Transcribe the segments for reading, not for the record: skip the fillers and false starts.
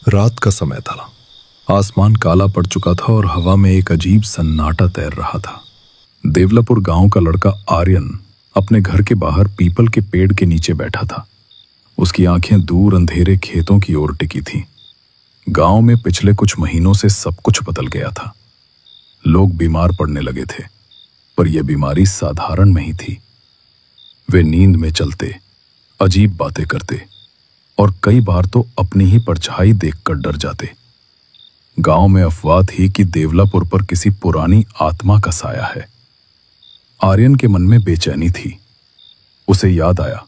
रात का समय था। आसमान काला पड़ चुका था और हवा में एक अजीब सन्नाटा तैर रहा था। देवलापुर गांव का लड़का आर्यन अपने घर के बाहर पीपल के पेड़ के नीचे बैठा था। उसकी आंखें दूर अंधेरे खेतों की ओर टिकी थीं। गांव में पिछले कुछ महीनों से सब कुछ बदल गया था। लोग बीमार पड़ने लगे थे, पर यह बीमारी साधारण नहीं थी। वे नींद में चलते, अजीब बातें करते और कई बार तो अपनी ही परछाई देखकर डर जाते। गांव में अफवाह थी कि देवलापुर पर किसी पुरानी आत्मा का साया है। आर्यन के मन में बेचैनी थी। उसे याद आया,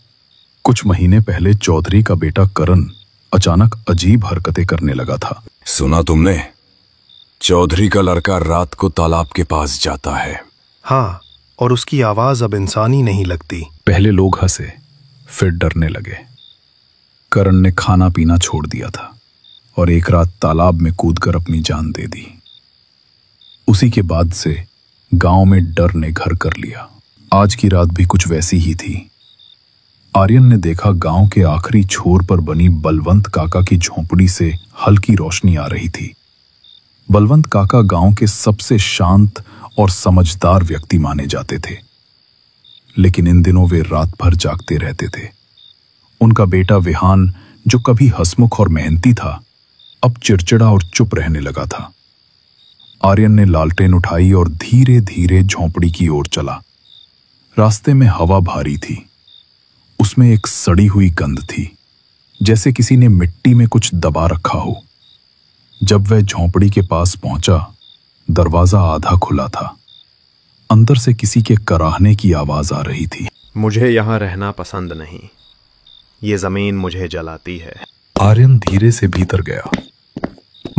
कुछ महीने पहले चौधरी का बेटा करण अचानक अजीब हरकतें करने लगा था। सुना तुमने? चौधरी का लड़का रात को तालाब के पास जाता है। हाँ, और उसकी आवाज अब इंसानी नहीं लगती। पहले लोग हंसे, फिर डरने लगे। करण ने खाना पीना छोड़ दिया था और एक रात तालाब में कूदकर अपनी जान दे दी। उसी के बाद से गांव में डर ने घर कर लिया। आज की रात भी कुछ वैसी ही थी। आर्यन ने देखा गांव के आखिरी छोर पर बनी बलवंत काका की झोंपड़ी से हल्की रोशनी आ रही थी। बलवंत काका गांव के सबसे शांत और समझदार व्यक्ति माने जाते थे, लेकिन इन दिनों वे रात भर जागते रहते थे। उनका बेटा विहान, जो कभी हंसमुख और मेहनती था, अब चिड़चिड़ा और चुप रहने लगा था। आर्यन ने लालटेन उठाई और धीरे धीरे झोंपड़ी की ओर चला। रास्ते में हवा भारी थी। उसमें एक सड़ी हुई गंध थी, जैसे किसी ने मिट्टी में कुछ दबा रखा हो। जब वह झोंपड़ी के पास पहुंचा, दरवाजा आधा खुला था। अंदर से किसी के कराहने की आवाज आ रही थी। मुझे यहां रहना पसंद नहीं, ये जमीन मुझे जलाती है। आर्यन धीरे से भीतर गया।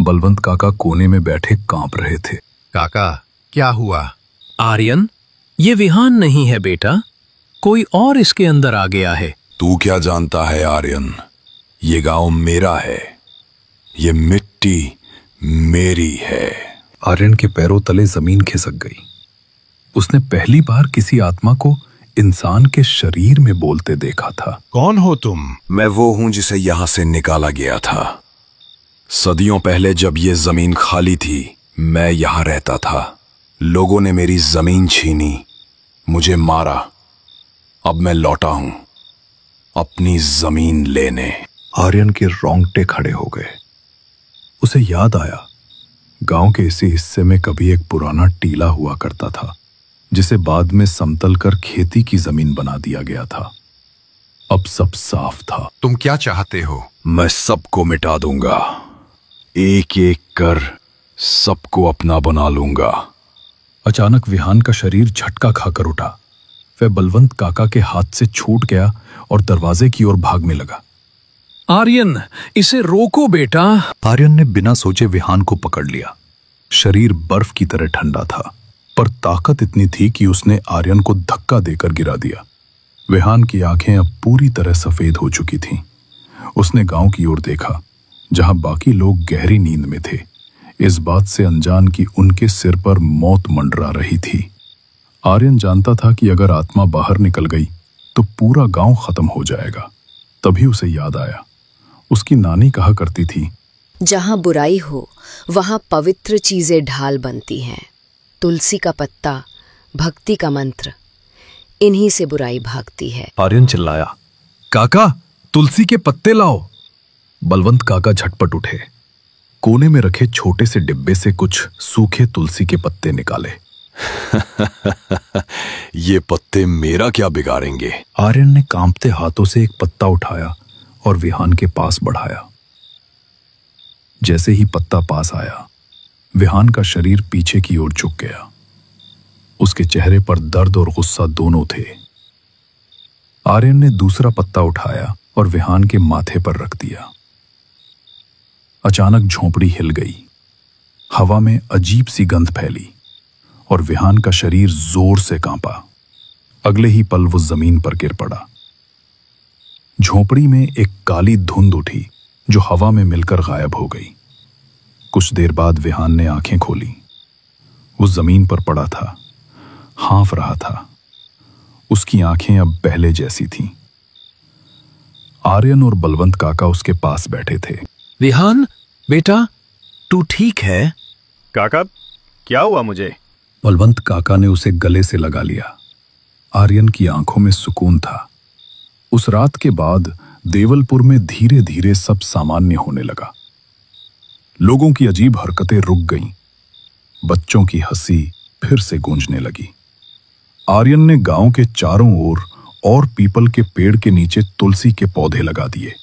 बलवंत काका कोने में बैठे कांप रहे थे। काका, क्या हुआ? आर्यन, ये विहान नहीं है बेटा, कोई और इसके अंदर आ गया है। तू क्या जानता है आर्यन? ये गांव मेरा है, ये मिट्टी मेरी है। आर्यन के पैरों तले जमीन खिसक गई। उसने पहली बार किसी आत्मा को इंसान के शरीर में बोलते देखा था। कौन हो तुम? मैं वो हूं जिसे यहां से निकाला गया था। सदियों पहले जब ये जमीन खाली थी, मैं यहां रहता था। लोगों ने मेरी जमीन छीनी, मुझे मारा। अब मैं लौटा हूं अपनी जमीन लेने। आर्यन के रोंगटे खड़े हो गए। उसे याद आया, गांव के इसी हिस्से में कभी एक पुराना टीला हुआ करता था, जिसे बाद में समतल कर खेती की जमीन बना दिया गया था। अब सब साफ था। तुम क्या चाहते हो? मैं सबको मिटा दूंगा, एक एक कर सबको अपना बना लूंगा। अचानक विहान का शरीर झटका खाकर उठा। वह बलवंत काका के हाथ से छूट गया और दरवाजे की ओर भागने लगा। आर्यन, इसे रोको बेटा। आर्यन ने बिना सोचे विहान को पकड़ लिया। शरीर बर्फ की तरह ठंडा था, पर ताकत इतनी थी कि उसने आर्यन को धक्का देकर गिरा दिया। विहान की आंखें अब पूरी तरह सफेद हो चुकी थीं। उसने गांव की ओर देखा, जहां बाकी लोग गहरी नींद में थे, इस बात से अनजान कि उनके सिर पर मौत मंडरा रही थी। आर्यन जानता था कि अगर आत्मा बाहर निकल गई तो पूरा गांव खत्म हो जाएगा। तभी उसे याद आया, उसकी नानी कहा करती थी, जहां बुराई हो वहां पवित्र चीजें ढाल बनती हैं। तुलसी का पत्ता, भक्ति का मंत्र, इन्हीं से बुराई भागती है। आर्यन चिल्लाया, काका, तुलसी के पत्ते लाओ। बलवंत काका झटपट उठे। कोने में रखे छोटे से डिब्बे से कुछ सूखे तुलसी के पत्ते निकाले। ये पत्ते मेरा क्या बिगाड़ेंगे? आर्यन ने कांपते हाथों से एक पत्ता उठाया और विहान के पास बढ़ाया। जैसे ही पत्ता पास आया, विहान का शरीर पीछे की ओर झुक गया। उसके चेहरे पर दर्द और गुस्सा दोनों थे। आर्यन ने दूसरा पत्ता उठाया और विहान के माथे पर रख दिया। अचानक झोंपड़ी हिल गई। हवा में अजीब सी गंध फैली और विहान का शरीर जोर से कांपा। अगले ही पल वो जमीन पर गिर पड़ा। झोंपड़ी में एक काली धुंध उठी, जो हवा में मिलकर गायब हो गई। कुछ देर बाद विहान ने आंखें खोली। वो जमीन पर पड़ा था, हाँफ रहा था। उसकी आंखें अब पहले जैसी थीं। आर्यन और बलवंत काका उसके पास बैठे थे। विहान, बेटा, तू ठीक है? काका, क्या हुआ मुझे? बलवंत काका ने उसे गले से लगा लिया। आर्यन की आंखों में सुकून था। उस रात के बाद देवलपुर में धीरे धीरे सब सामान्य होने लगा। लोगों की अजीब हरकतें रुक गईं। बच्चों की हंसी फिर से गूंजने लगी। आर्यन ने गांव के चारों ओर और पीपल के पेड़ के नीचे तुलसी के पौधे लगा दिए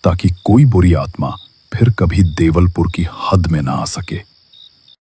ताकि कोई बुरी आत्मा फिर कभी देवलपुर की हद में ना आ सके।